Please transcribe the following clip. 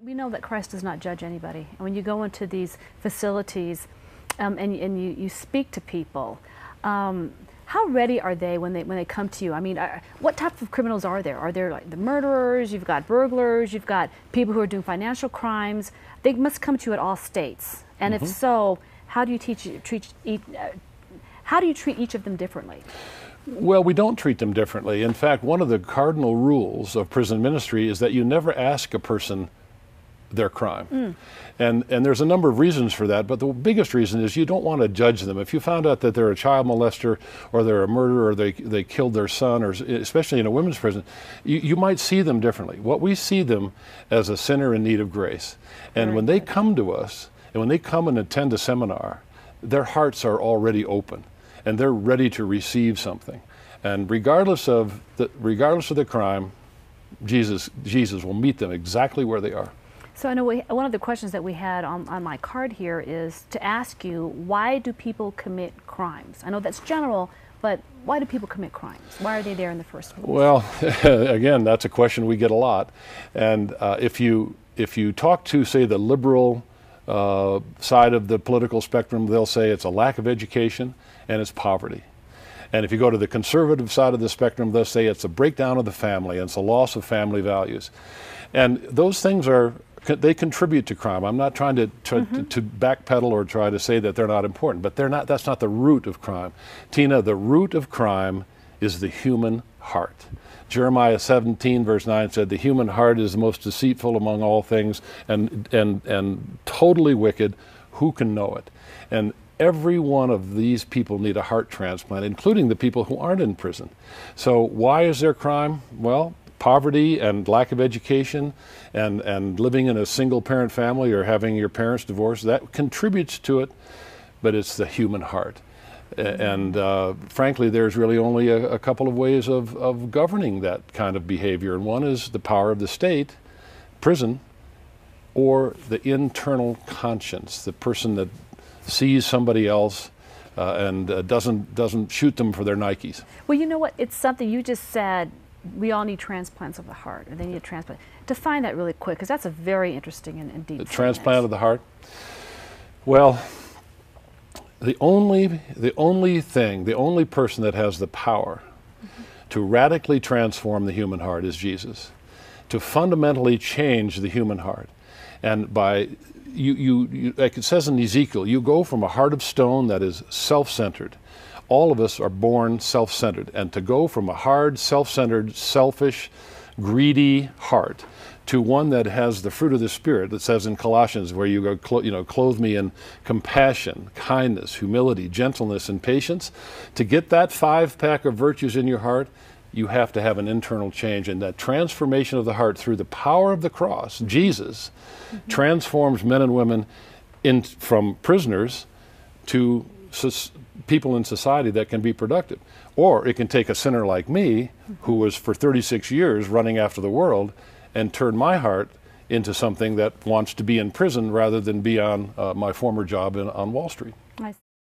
We know that Christ does not judge anybody. And when you go into these facilities and you speak to people, how ready are they when they come to you? I mean, what type of criminals are there? Are there like the murderers? You've got burglars. You've got people who are doing financial crimes. They must come to you at all states. And if so, how do you treat each of them differently? Well, we don't treat them differently. In fact, one of the cardinal rules of prison ministry is that you never ask a person their crime. And there's a number of reasons for that, but the biggest reason is you don't want to judge them. If you found out that they're a child molester or they're a murderer or they killed their son, or especially in a women's prison, you might see them differently. What we see them as a sinner in need of grace. And when they come to us, and when they come and attend a seminar, their hearts are already open and they're ready to receive something. And regardless of the crime, Jesus will meet them exactly where they are. So I know one of the questions that we had on my card here is to ask you, why do people commit crimes? I know that's general, but why do people commit crimes? Why are they there in the first place? Well, again, that's a question we get a lot. And if you talk to, say, the liberal side of the political spectrum, they'll say it's a lack of education and it's poverty. And if you go to the conservative side of the spectrum, they'll say it's a breakdown of the family and it's a loss of family values. And those things they contribute to crime. I'm not trying to backpedal or try to say that they're not important, but they're not. That's not the root of crime. Tina, the root of crime is the human heart. Jeremiah 17 verse 9 said, the human heart is the most deceitful among all things and totally wicked. Who can know it? And every one of these people need a heart transplant, including the people who aren't in prison. So why is there crime? Well, poverty and lack of education and living in a single parent family or having your parents divorced, that contributes to it, but it's the human heart. And frankly, there's really only a couple of ways of governing that kind of behavior. And one is the power of the state, prison, or the internal conscience, the person that sees somebody else and doesn't shoot them for their Nikes. Well, you know what? It's something you just said. We all need transplants of the heart, or they need a transplant. Define that really quick, because that's a very interesting and deep. The transplant of the heart? Well, the only person that has the power to radically transform the human heart is Jesus, to fundamentally change the human heart. And by like it says in Ezekiel, you go from a heart of stone that is self-centered. All of us are born self-centered, and to go from a hard, self-centered, selfish, greedy heart to one that has the fruit of the Spirit, that says in Colossians, where you go, clothe me in compassion, kindness, humility, gentleness, and patience. To get that 5-pack of virtues in your heart, you have to have an internal change, and that transformation of the heart through the power of the cross, Jesus, transforms men and women from prisoners to people in society that can be productive. Or it can take a sinner like me, who was for 36 years running after the world, and turn my heart into something that wants to be in prison rather than be on my former job on Wall Street.